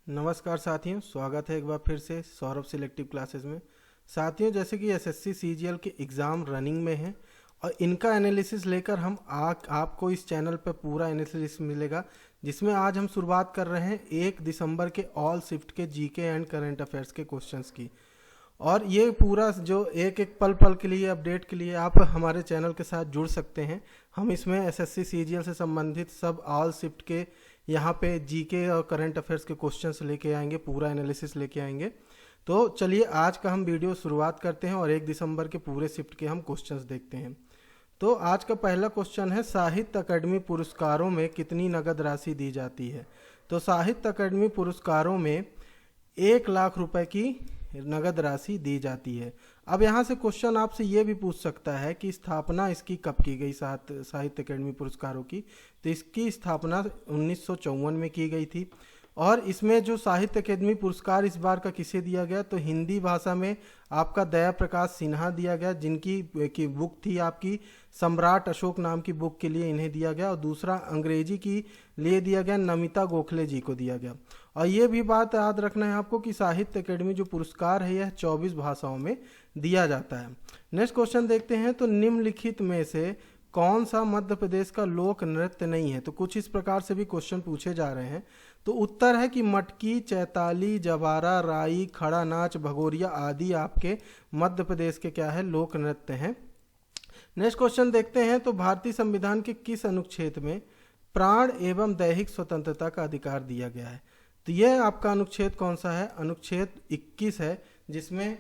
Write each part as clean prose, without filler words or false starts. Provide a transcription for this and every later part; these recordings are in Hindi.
नमस्कार साथियों, स्वागत है एक बार फिर से सौरभ सिलेक्टिव क्लासेस में। साथियों, जैसे कि एसएससी सीजीएल के एग्ज़ाम रनिंग में हैं और इनका एनालिसिस लेकर हम आपको इस चैनल पर पूरा एनालिसिस मिलेगा, जिसमें आज हम शुरुआत कर रहे हैं 1 दिसंबर के ऑल शिफ्ट के जीके एंड करंट अफेयर्स के क्वेश्चंस की। और ये पूरा जो एक एक पल पल के लिए अपडेट के लिए आप हमारे चैनल के साथ जुड़ सकते हैं। हम इसमें एसएससी सीजीएल से संबंधित सब ऑल शिफ्ट के यहाँ पे जीके और करंट अफेयर्स के क्वेश्चंस लेके आएंगे, पूरा एनालिसिस लेके आएंगे। तो चलिए आज का हम वीडियो शुरुआत करते हैं और 1 दिसंबर के पूरे शिफ्ट के हम क्वेश्चंस देखते हैं। तो आज का पहला क्वेश्चन है, साहित्य अकादमी पुरस्कारों में कितनी नगद राशि दी जाती है? तो साहित्य अकादमी पुरस्कारों में 1 लाख रुपए की नगद राशि दी जाती है। अब यहाँ से क्वेश्चन आपसे ये भी पूछ सकता है कि स्थापना इसकी कब की गई, साहित्य अकादमी पुरस्कारों की? तो इसकी स्थापना 1954 में की गई थी। और इसमें जो साहित्य अकादमी पुरस्कार इस बार का किसे दिया गया, तो हिंदी भाषा में आपका दया प्रकाश सिन्हा दिया गया, जिनकी बुक थी आपकी सम्राट अशोक नाम की बुक के लिए इन्हें दिया गया। और दूसरा अंग्रेजी की लिए दिया गया, नमिता गोखले जी को दिया गया। और ये भी बात याद रखना है आपको कि साहित्य अकादमी जो पुरस्कार है यह 24 भाषाओं में दिया जाता है। नेक्स्ट क्वेश्चन देखते हैं, तो निम्नलिखित में से कौन सा मध्य प्रदेश का लोक नृत्य नहीं है? तो कुछ इस प्रकार से भी क्वेश्चन पूछे जा रहे हैं। तो उत्तर है कि मटकी, चैताली, जवारा, राई, खड़ा नाच, भगोरिया आदि आपके मध्य प्रदेश के क्या है, लोक नृत्य हैं। नेक्स्ट क्वेश्चन देखते हैं, तो भारतीय संविधान के किस अनुच्छेद में प्राण एवं दैहिक स्वतंत्रता का अधिकार दिया गया है? तो यह आपका अनुच्छेद कौन सा है? अनुच्छेद 21 है, जिसमें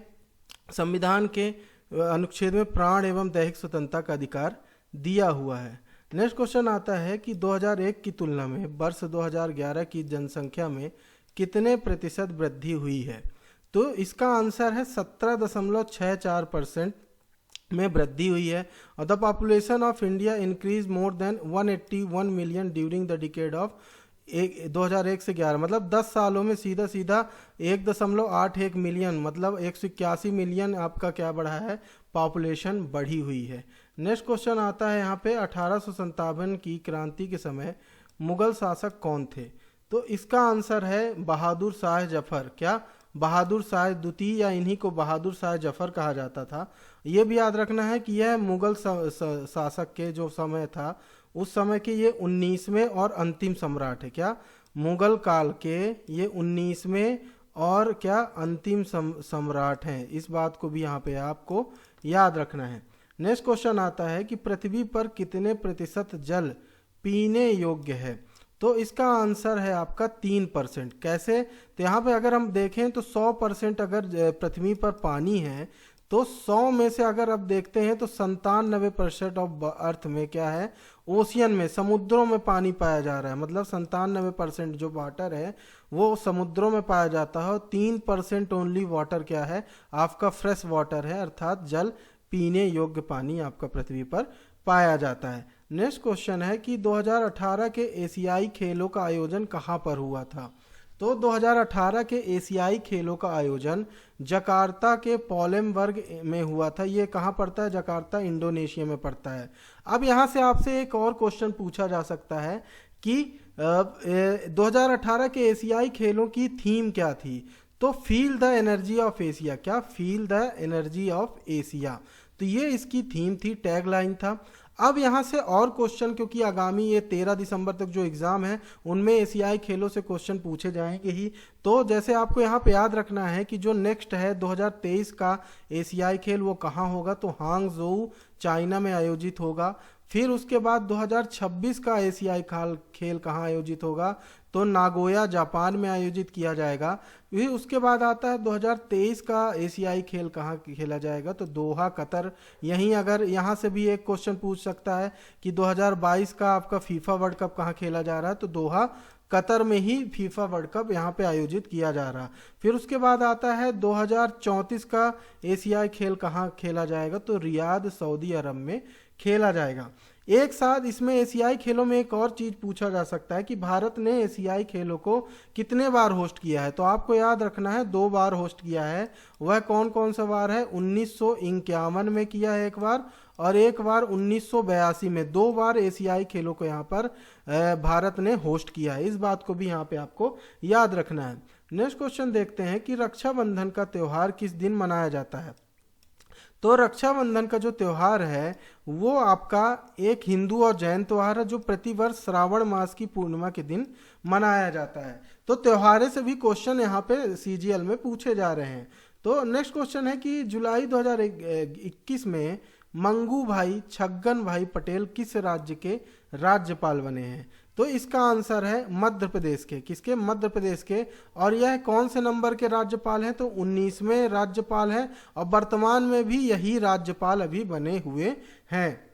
संविधान के अनुच्छेद में प्राण एवं दैहिक स्वतंत्रता का अधिकार दिया हुआ है। नेक्स्ट क्वेश्चन आता है कि 2001 की तुलना में वर्ष 2011 की जनसंख्या में कितने प्रतिशत वृद्धि हुई है? तो इसका आंसर है 17.64% में वृद्धि हुई है। और the population of India increase more than 181 million during the decade of 2001 से 11, मतलब 10 सालों में सीधा 1.81 मिलियन, मतलब 181 मिलियन आपका क्या बढ़ा है, पॉपुलेशन बढ़ी हुई है। नेक्स्ट क्वेश्चन आता है यहाँ पे, 1857 की क्रांति के समय मुगल शासक कौन थे? तो इसका आंसर है बहादुर शाह जफर। क्या? बहादुर शाह द्वितीय, या इन्हीं को बहादुर शाह जफर कहा जाता था। ये भी याद रखना है कि यह मुगल शासक के जो समय था उस समय के ये 19वें और अंतिम सम्राट है। क्या? मुगल काल के ये 19वें और क्या अंतिम सम्राट हैं। इस बात को भी यहाँ पे आपको याद रखना है। नेक्स्ट क्वेश्चन आता है कि पृथ्वी पर कितने प्रतिशत जल पीने योग्य है? तो इसका आंसर है आपका 3%। कैसे? तो यहाँ पे अगर हम देखें तो 100% अगर पृथ्वी पर पानी है तो 100 में से अगर अब देखते हैं तो 97% ऑफ अर्थ में क्या है, ओशियन में, समुद्रों में पानी पाया जा रहा है। मतलब 97% जो वाटर है वो समुद्रों में पाया जाता है। और 3% ओनली वाटर क्या है, आपका फ्रेश वाटर है, अर्थात जल पीने योग्य पानी आपका पृथ्वी पर पाया जाता है। नेक्स्ट क्वेश्चन है कि 2018 के एशियाई खेलों का आयोजन कहाँ पर हुआ था? तो 2018 के एशियाई खेलों का आयोजन जकार्ता के पोलेमबर्ग में हुआ था। ये कहाँ पड़ता है? जकार्ता, इंडोनेशिया में पड़ता है। अब यहाँ से आपसे एक और क्वेश्चन पूछा जा सकता है कि 2018 के एशियाई खेलों की थीम क्या थी? तो feel the energy of Asia. क्या? Feel the energy of Asia. तो ये इसकी थीम थी, टैग लाइन था। अब यहाँ से और क्वेश्चन, क्योंकि आगामी ये 13 दिसंबर तक जो एग्ज़ाम है उनमें एशियाई खेलों से क्वेश्चन पूछे जाएंगे ही। तो जैसे आपको यहाँ पे याद रखना है कि जो नेक्स्ट है 2023 का एशियाई खेल वो कहाँ होगा, तो हांगझोऊ चाइना में आयोजित होगा। फिर उसके बाद 2026 का एशियाई खेल कहाँ आयोजित होगा, तो नागोया जापान में आयोजित किया जाएगा। फिर उसके बाद आता है 2023 का एशियाई खेल कहाँ खेला जाएगा, तो दोहा, कतर। यहीं अगर यहाँ से भी एक क्वेश्चन पूछ सकता है कि 2022 का आपका फीफा वर्ल्ड कप कहाँ खेला जा रहा है, तो दोहा, कतर में ही फीफा वर्ल्ड कप यहाँ पे आयोजित किया जा रहा। फिर उसके बाद आता है 2034 का एशियाई खेल कहाँ खेला जाएगा, तो रियाद, सऊदी अरब में खेला जाएगा। एक साथ इसमें एशियाई खेलों में एक और चीज पूछा जा सकता है कि भारत ने एशियाई खेलों को कितने बार होस्ट किया है। तो आपको याद रखना है 2 बार होस्ट किया है। वह कौन कौन सा बार है? 1951 में किया है एक बार, और एक बार 1982 में। 2 बार एशियाई खेलों को यहाँ पर भारत ने होस्ट किया है। इस बात को भी यहाँ पे आपको याद रखना है। नेक्स्ट क्वेश्चन देखते हैं कि रक्षाबंधन का त्यौहार किस दिन मनाया जाता है। तो रक्षाबंधन का जो त्यौहार है वो आपका एक हिंदू और जैन त्यौहार है, जो प्रतिवर्ष श्रावण मास की पूर्णिमा के दिन मनाया जाता है। तो त्योहारे से भी क्वेश्चन यहाँ पे सीजीएल में पूछे जा रहे हैं। तो नेक्स्ट क्वेश्चन है कि जुलाई 2021 में मंगू भाई छगन भाई पटेल किस राज्य के राज्यपाल बने हैं? तो इसका आंसर है मध्य प्रदेश के। किसके? मध्य प्रदेश के। और यह कौन से नंबर के राज्यपाल हैं? तो 19वें राज्यपाल हैं, और वर्तमान में भी यही राज्यपाल अभी बने हुए हैं।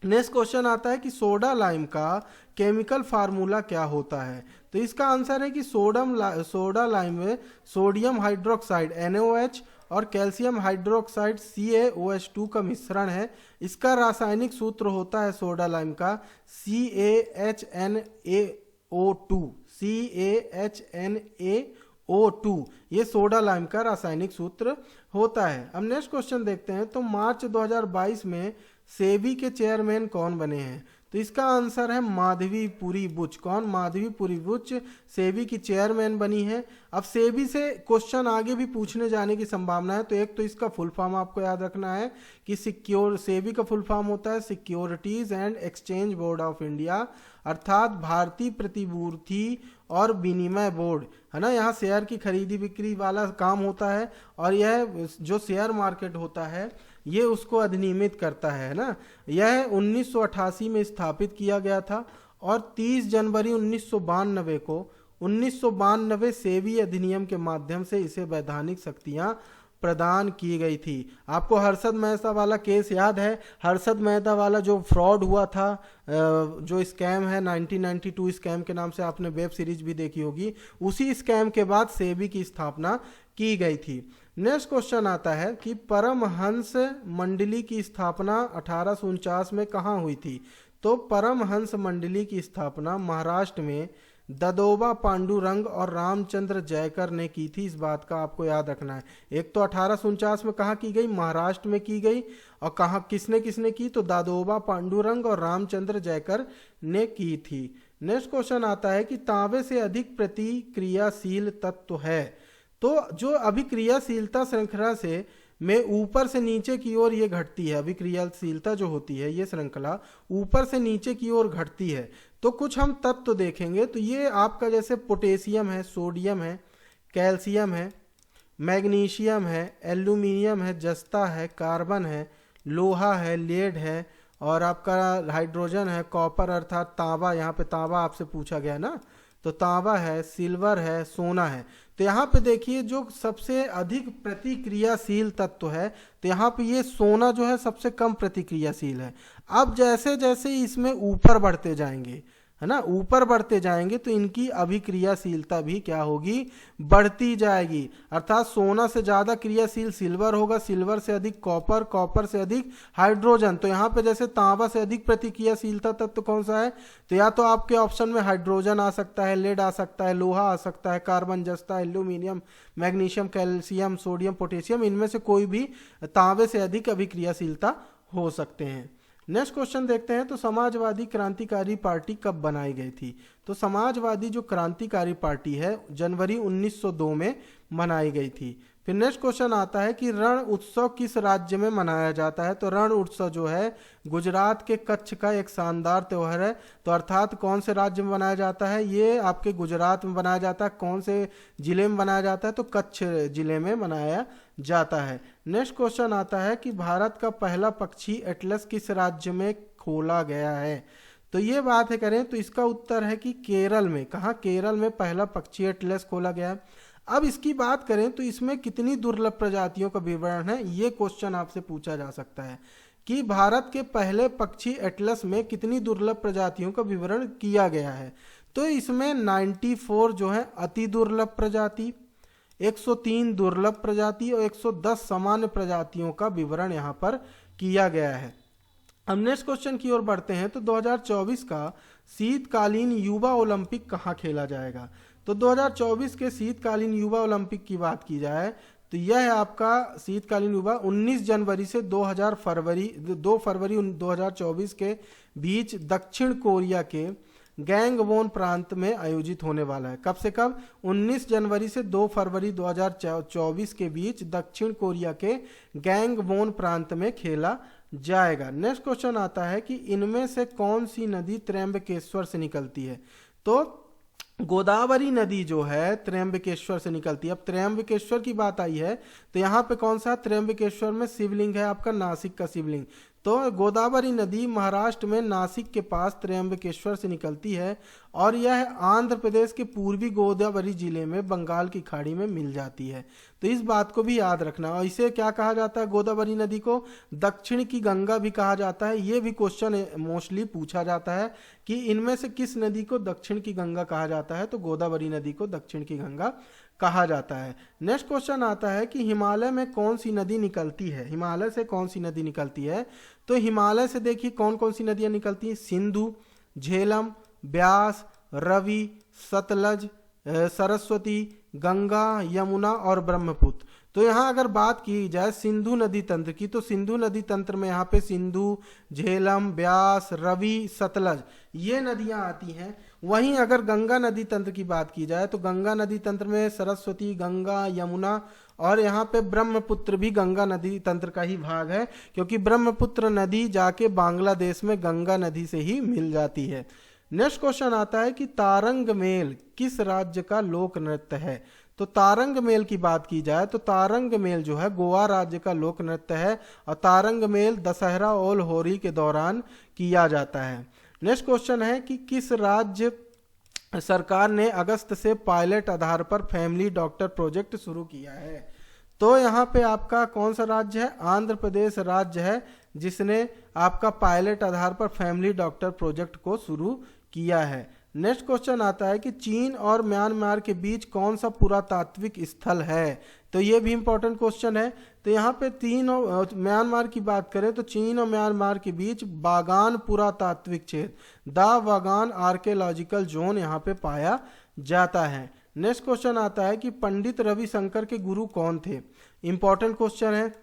नेक्स्ट क्वेश्चन आता है कि सोडा लाइम का केमिकल फार्मूला क्या होता है? तो इसका आंसर है कि सोडा लाइम में सोडियम हाइड्रोक्साइड NaOH और कैल्शियम हाइड्रोक्साइड CaOH2 का मिश्रण है। इसका रासायनिक सूत्र होता है सोडा लाइम का CaHNaO2। ये सोडा लाइम का रासायनिक सूत्र होता है। अब नेक्स्ट क्वेश्चन देखते हैं। तो मार्च 2022 में सेबी के चेयरमैन कौन बने हैं? तो इसका आंसर है माधवीपुरी बुच। कौन? माधवीपुरी बुच सेबी की चेयरमैन बनी है। अब सेबी से क्वेश्चन आगे भी पूछने जाने की संभावना है। तो एक तो इसका फुल फॉर्म आपको याद रखना है कि सेबी का फुल फॉर्म होता है securities and exchange board of India, अर्थात भारतीय प्रतिभूति और विनिमय बोर्ड, है ना। यहाँ शेयर की खरीदी बिक्री वाला काम होता है, और यह जो शेयर मार्केट होता है ये उसको अधिनियमित करता है ना। यह 1988 में स्थापित किया गया था, और 30 जनवरी 1992 सेबी अधिनियम के माध्यम से इसे वैधानिक शक्तियां प्रदान की गई थी। आपको हर्षद मेहता वाला केस याद है? हर्षद मेहता वाला जो फ्रॉड हुआ था, जो स्कैम है 1992 स्कैम के नाम से आपने वेब सीरीज भी देखी होगी। उसी स्कैम के बाद सेबी की स्थापना की गई थी। नेक्स्ट क्वेश्चन आता है कि परमहंस मंडली की स्थापना 1849 में कहाँ हुई थी? तो परमहंस मंडली की स्थापना महाराष्ट्र में ददोबा पांडुरंग और रामचंद्र जयकर ने की थी। इस बात का आपको याद रखना है। एक तो 1849 में कहाँ की गई? महाराष्ट्र में की गई। और कहाँ किसने किसने की? तो दादोबा पांडुरंग और रामचंद्र जयकर ने की थी। नेक्स्ट क्वेश्चन आता है कि तांबे से अधिक प्रतिक्रियाशील तत्व है। तो जो अभिक्रियाशीलता श्रृंखला से में ऊपर से नीचे की ओर ये घटती है। अभिक्रियाशीलता जो होती है ये श्रृंखला ऊपर से नीचे की ओर घटती है। तो कुछ हम तत्व देखेंगे। तो ये आपका जैसे पोटेशियम है, सोडियम है, कैल्शियम है, मैग्नीशियम है, एल्यूमिनियम है, जस्ता है, कार्बन है, लोहा है, लेड है, और आपका हाइड्रोजन है, कॉपर अर्थात तांबा। यहाँ पे तांबा आपसे पूछा गया ना, तो तांबा है, सिल्वर है, सोना है। तो यहाँ पे देखिए जो सबसे अधिक प्रतिक्रियाशील तत्व है, तो यहाँ पे ये सोना जो है सबसे कम प्रतिक्रियाशील है। अब जैसे जैसे इसमें ऊपर बढ़ते जाएंगे, है ना, ऊपर बढ़ते जाएंगे तो इनकी अभिक्रियाशीलता भी क्या होगी? बढ़ती जाएगी। अर्थात सोना से ज़्यादा क्रियाशील सिल्वर होगा, सिल्वर से अधिक कॉपर, कॉपर से अधिक हाइड्रोजन। तो यहाँ पे जैसे तांबा से अधिक प्रतिक्रियाशीलता तत्व कौन सा है? तो या तो आपके ऑप्शन में हाइड्रोजन आ सकता है, लेड आ सकता है, लोहा आ सकता है, कार्बन, जस्ता, aluminium, magnesium, calcium, sodium, potassium. इनमें से कोई भी तांबे से अधिक अभिक्रियाशीलता हो सकते हैं। नेक्स्ट क्वेश्चन देखते हैं। तो समाजवादी क्रांतिकारी पार्टी कब बनाई गई थी? तो समाजवादी जो क्रांतिकारी पार्टी है जनवरी 1902 में बनाई गई थी। फिर नेक्स्ट क्वेश्चन आता है कि रण उत्सव किस राज्य में मनाया जाता है? तो रण उत्सव जो है गुजरात के कच्छ का एक शानदार त्यौहार है। तो अर्थात कौन से राज्य में मनाया जाता है? ये आपके गुजरात में मनाया जाता है। कौन से जिले में मनाया जाता है? तो कच्छ जिले में मनाया जाता है। नेक्स्ट क्वेश्चन आता है कि भारत का पहला पक्षी एटलस किस राज्य में खोला गया है? तो ये बात है करें तो इसका उत्तर है कि केरल में। कहाँ? केरल में पहला पक्षी एटलस खोला गया है। अब इसकी बात करें तो इसमें कितनी दुर्लभ प्रजातियों का विवरण है, ये क्वेश्चन आपसे पूछा जा सकता है कि भारत के पहले पक्षी एटलस में कितनी दुर्लभ प्रजातियों का विवरण किया गया है। तो इसमें 94 जो है अति दुर्लभ प्रजाति, 103 दुर्लभ प्रजाति और 110 सामान्य प्रजातियों का विवरण यहाँ पर किया गया है। अब नेक्स्ट क्वेश्चन की ओर बढ़ते हैं। तो 2024 का शीतकालीन युवा ओलंपिक कहाँ खेला जाएगा? तो 2024 के शीतकालीन युवा ओलंपिक की बात की जाए तो यह है आपका शीतकालीन युवा 19 जनवरी से 2 फरवरी 2024 के बीच दक्षिण कोरिया के गैंगवोन प्रांत में आयोजित होने वाला है। कब से कब? 19 जनवरी से 2 फरवरी 2024 के बीच दक्षिण कोरिया के गैंगवोन प्रांत में खेला जाएगा। नेक्स्ट क्वेश्चन आता है कि इनमें से कौन सी नदी त्र्यंबकेश्वर से निकलती है? तो गोदावरी नदी जो है त्र्यंबकेश्वर से निकलती है। अब त्र्यंबकेश्वर की बात आई है तो यहाँ पे कौन सा त्र्यंबकेश्वर में शिवलिंग है आपका नासिक का शिवलिंग। तो गोदावरी नदी महाराष्ट्र में नासिक के पास त्र्यंबकेश्वर से निकलती है और यह आंध्र प्रदेश के पूर्वी गोदावरी जिले में बंगाल की खाड़ी में मिल जाती है। तो इस बात को भी याद रखना। और इसे क्या कहा जाता है? गोदावरी नदी को दक्षिण की गंगा भी कहा जाता है। ये भी क्वेश्चन मोस्टली पूछा जाता है कि इनमें से किस नदी को दक्षिण की गंगा कहा जाता है? तो गोदावरी नदी को दक्षिण की गंगा कहा जाता है। नेक्स्ट क्वेश्चन आता है कि हिमालय में कौन सी नदी निकलती है? हिमालय से कौन सी नदी निकलती है? तो हिमालय से देखिए कौन कौन सी नदियां निकलती हैं। सिंधु, झेलम, ब्यास, रवि, सतलज, सरस्वती, गंगा, यमुना और ब्रह्मपुत्र। तो यहाँ अगर बात की जाए सिंधु नदी तंत्र की तो सिंधु नदी तंत्र में यहाँ पे सिंधु, झेलम, ब्यास, रवि, सतलज ये नदियाँ आती हैं। वहीं अगर गंगा नदी तंत्र की बात की जाए तो गंगा नदी तंत्र में सरस्वती, गंगा, यमुना और यहाँ पे ब्रह्मपुत्र भी गंगा नदी तंत्र का ही भाग है, क्योंकि ब्रह्मपुत्र नदी जाके बांग्लादेश में गंगा नदी से ही मिल जाती है। नेक्स्ट क्वेश्चन आता है कि तारंग मेल किस राज्य का लोक नृत्य है? तो तारंग मेल की बात की जाए तो तारंग मेल जो है गोवा राज्य का लोक नृत्य है और तारंग मेल दशहरा और होली के दौरान किया जाता है। नेक्स्ट क्वेश्चन है कि किस राज्य सरकार ने अगस्त से पायलट आधार पर फैमिली डॉक्टर प्रोजेक्ट शुरू किया है? तो यहाँ पे आपका कौन सा राज्य है? आंध्र प्रदेश राज्य है जिसने आपका पायलट आधार पर फैमिली डॉक्टर प्रोजेक्ट को शुरू किया है। नेक्स्ट क्वेश्चन आता है कि चीन और म्यांमार के बीच कौन सा पुरातात्विक स्थल है? तो ये भी इंपॉर्टेंट क्वेश्चन है। तो यहाँ पे चीन और म्यांमार की बात करें तो चीन और म्यांमार के बीच बागान पुरातात्विक क्षेत्र द वागान आर्कियोलॉजिकल जोन यहाँ पे पाया जाता है। नेक्स्ट क्वेश्चन आता है कि पंडित रविशंकर के गुरु कौन थे? इंपॉर्टेंट क्वेश्चन है।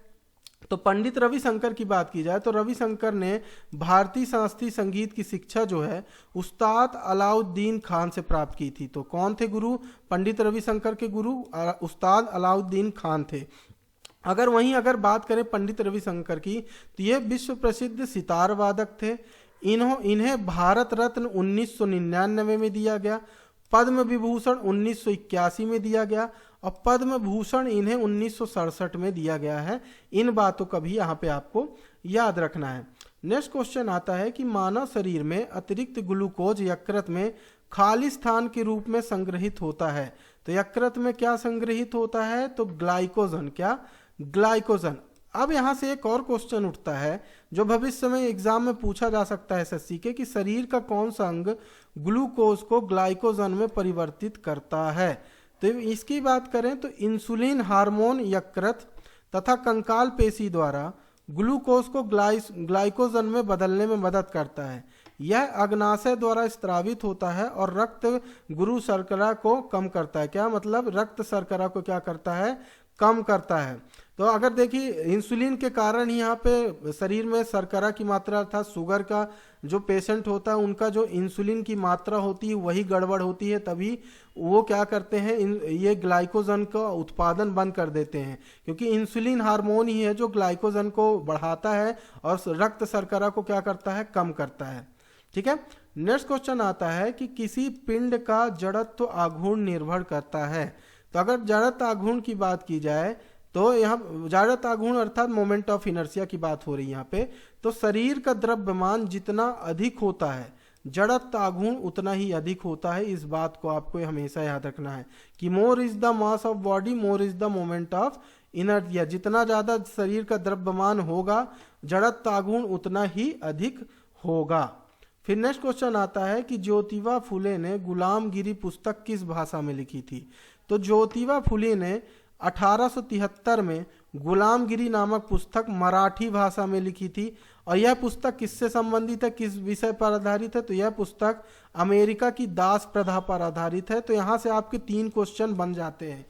तो पंडित रविशंकर की बात की जाए तो रविशंकर ने भारतीय शास्त्रीय संगीत की शिक्षा जो है उस्ताद अलाउद्दीन खान से प्राप्त की थी। तो कौन थे गुरु? पंडित रविशंकर के गुरु उस्ताद अलाउद्दीन खान थे। अगर बात करें पंडित रविशंकर की तो ये विश्व प्रसिद्ध सितार वादक थे। इन्हें भारत रत्न 1999 में दिया गया, पद्म विभूषण 1981 में दिया गया और पद्म भूषण इन्हें 1967 में दिया गया है। इन बातों का भी यहाँ पे आपको याद रखना है। नेक्स्ट क्वेश्चन आता है कि मानव शरीर में अतिरिक्त ग्लूकोज यकृत में खाली स्थान के रूप में संग्रहित होता है। तो यकृत में क्या संग्रहित होता है? तो ग्लाइकोजन। क्या? ग्लाइकोजन। अब यहाँ से एक और क्वेश्चन उठता है जो भविष्य में एग्जाम में पूछा जा सकता है एसएससी के कि शरीर का कौन सा अंग ग्लूकोज को ग्लाइकोजन में परिवर्तित करता है? तो इसकी बात करें तो इंसुलिन हार्मोन यकृत तथा कंकाल पेशी द्वारा ग्लूकोज को ग्लाइकोजन में बदलने में मदद करता है। यह अग्नाशय द्वारा स्त्रावित होता है और रक्त गुरु शर्करा को कम करता है। क्या मतलब? रक्त शर्करा को क्या करता है? कम करता है। तो अगर देखिए इंसुलिन के कारण ही यहाँ पे शरीर में शर्करा की मात्रा अर्थात शुगर का जो पेशेंट होता है उनका जो इंसुलिन की मात्रा होती है वही गड़बड़ होती है, तभी वो क्या करते हैं ये ग्लाइकोजन का उत्पादन बंद कर देते हैं, क्योंकि इंसुलिन हार्मोन ही है जो ग्लाइकोजन को बढ़ाता है और रक्त शर्करा को क्या करता है? कम करता है। ठीक है। नेक्स्ट क्वेश्चन आता है कि किसी पिंड का जड़त्व आघूर्ण निर्भर करता है। तो अगर जड़त्व आघूर्ण की बात की जाए तो यहाँ जड़त्व आघूर्ण अर्थात मोमेंट ऑफ इनर्शिया की बात हो रही है यहाँ पे। तो शरीर का द्रव्यमान जितना अधिक होता है जड़त्व आघूर्ण उतना ही अधिक होता है। इस बात को आपको हमेशा याद रखना है कि more is the mass of body more is the moment of inertia. जितना ज्यादा शरीर का द्रव्यमान होगा जड़त्व आघूर्ण उतना ही अधिक होगा। फिर नेक्स्ट क्वेश्चन आता है कि ज्योतिबा फुले ने गुलामगिरी पुस्तक किस भाषा में लिखी थी? तो ज्योतिबा फुले ने 1873 में गुलामगिरी नामक पुस्तक मराठी भाषा में लिखी थी। और यह पुस्तक किससे संबंधित है, किस विषय पर आधारित है, तो यह पुस्तक अमेरिका की दास प्रथा पर आधारित है। तो यहाँ से आपके 3 क्वेश्चन बन जाते हैं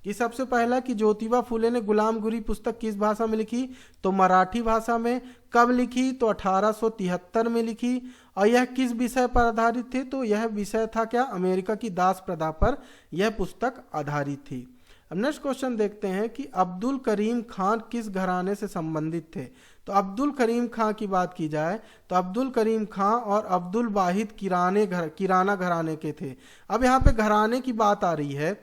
कि सबसे पहला कि ज्योतिबा फुले ने गुलामगिरी पुस्तक किस भाषा में लिखी, तो मराठी भाषा में। कब लिखी, तो 1873 में लिखी। और यह किस विषय पर आधारित थी, तो यह विषय था क्या, अमेरिका की दास प्रथा पर यह पुस्तक आधारित थी। अब नेक्स्ट क्वेश्चन देखते हैं कि अब्दुल करीम खान किस घराने से संबंधित थे। तो अब्दुल करीम खान की बात की जाए तो अब्दुल करीम खान और अब्दुल वाहिद किराना घराने के थे। अब यहाँ पे घराने की बात आ रही है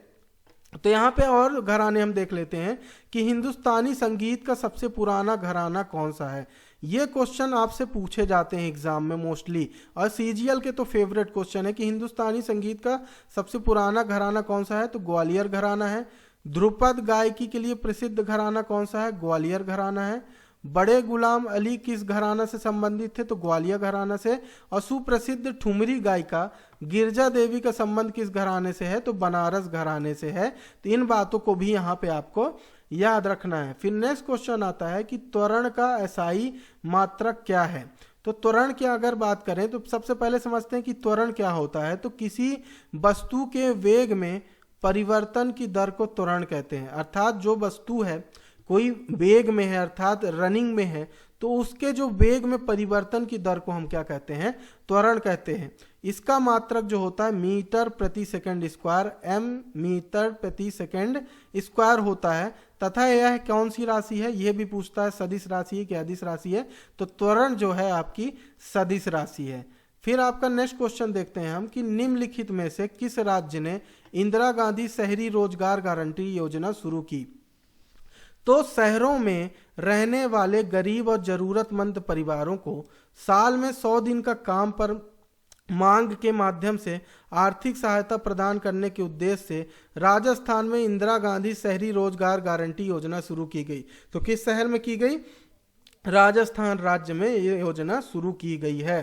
तो यहाँ पे और घराने हम देख लेते हैं कि हिंदुस्तानी संगीत का सबसे पुराना घराना कौन सा है। ये क्वेश्चन आपसे पूछे जाते हैं एग्जाम में मोस्टली, और सीजीएल के तो फेवरेट क्वेश्चन है कि हिंदुस्तानी संगीत का सबसे पुराना घराना कौन सा है, तो ग्वालियर घराना है। ध्रुपद गायकी के लिए प्रसिद्ध घराना कौन सा है, ग्वालियर घराना है। बड़े गुलाम अली किस घराना से संबंधित थे, तो ग्वालियर घराना से। और सुप्रसिद्ध ठुमरी गायिका गिरजा देवी का संबंध किस घराने से है, तो बनारस घराने से है। तो इन बातों को भी यहाँ पे आपको याद रखना है। फिर नेक्स्ट क्वेश्चन आता है कि त्वरण का एसआई मात्रक क्या है। तो त्वरण की अगर बात करें तो सबसे पहले समझते हैं कि त्वरण क्या होता है। तो किसी वस्तु के वेग में परिवर्तन की दर को त्वरण कहते हैं। अर्थात जो वस्तु है कोई वेग में है, अर्थात रनिंग में है, तो उसके जो वेग में परिवर्तन की दर को हम क्या कहते हैं, त्वरण कहते हैं। इसका मात्रक जो होता है मीटर प्रति सेकंड स्क्वायर, एम मीटर प्रति सेकंड स्क्वायर होता है। तथा यह कौन सी राशि है, यह भी पूछता है सदिश राशि है कि अदिश राशि है। तो त्वरण जो है आपकी सदिश राशि है। फिर आपका नेक्स्ट क्वेश्चन देखते हैं हम कि निम्नलिखित में से किस राज्य ने इंदिरा गांधी शहरी रोजगार गारंटी योजना शुरू की। तो शहरों में रहने वाले गरीब और जरूरतमंद परिवारों को साल में 100 दिन का काम पर मांग के माध्यम से आर्थिक सहायता प्रदान करने के उद्देश्य से राजस्थान में इंदिरा गांधी शहरी रोजगार गारंटी योजना शुरू की गई। तो किस शहर में की गई, राजस्थान राज्य में ये योजना शुरू की गई है।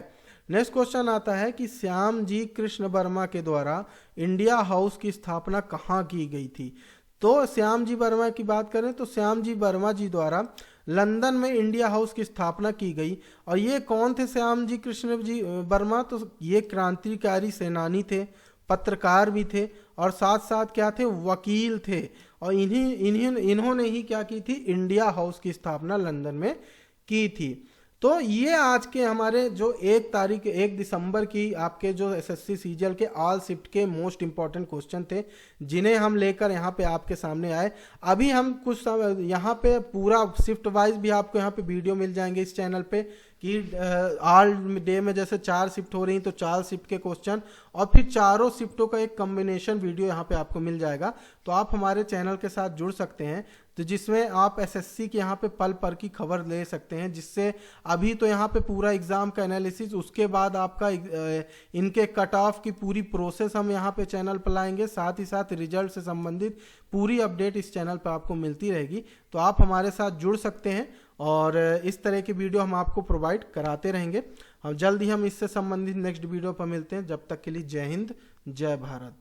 नेक्स्ट क्वेश्चन आता है कि श्याम जी कृष्ण वर्मा के द्वारा इंडिया हाउस की स्थापना कहाँ की गई थी। तो श्याम जी वर्मा की बात करें तो श्याम जी वर्मा जी द्वारा लंदन में इंडिया हाउस की स्थापना की गई। और ये कौन थे श्याम जी कृष्ण जी वर्मा, तो ये क्रांतिकारी सेनानी थे, पत्रकार भी थे और साथ साथ क्या थे, वकील थे। और इन्होंने ही क्या की थी, इंडिया हाउस की स्थापना लंदन में की थी। तो ये आज के हमारे जो 1 दिसंबर की आपके जो एसएससी सीजीएल के ऑल शिफ्ट के मोस्ट इंपॉर्टेंट क्वेश्चन थे, जिन्हें हम लेकर यहाँ पे आपके सामने आए। अभी हम कुछ यहाँ पे पूरा शिफ्ट वाइज भी आपको यहाँ पे वीडियो मिल जाएंगे इस चैनल पे कि ऑल डे में जैसे 4 शिफ्ट हो रही तो 4 शिफ्ट के क्वेश्चन और फिर चारों शिफ्टों का एक कॉम्बिनेशन वीडियो यहाँ पे आपको मिल जाएगा। तो आप हमारे चैनल के साथ जुड़ सकते हैं, तो जिसमें आप एसएससी के यहाँ पे पल पर की खबर ले सकते हैं। जिससे अभी तो यहाँ पे पूरा एग्जाम का एनालिसिस, उसके बाद आपका इनके कट ऑफ की पूरी प्रोसेस हम यहाँ पे चैनल पर लाएंगे। साथ ही साथ रिजल्ट से संबंधित पूरी अपडेट इस चैनल पर आपको मिलती रहेगी। तो आप हमारे साथ जुड़ सकते हैं और इस तरह की वीडियो हम आपको प्रोवाइड कराते रहेंगे। हम जल्द ही इससे संबंधित नेक्स्ट वीडियो पर मिलते हैं। जब तक के लिए जय हिंद, जय भारत।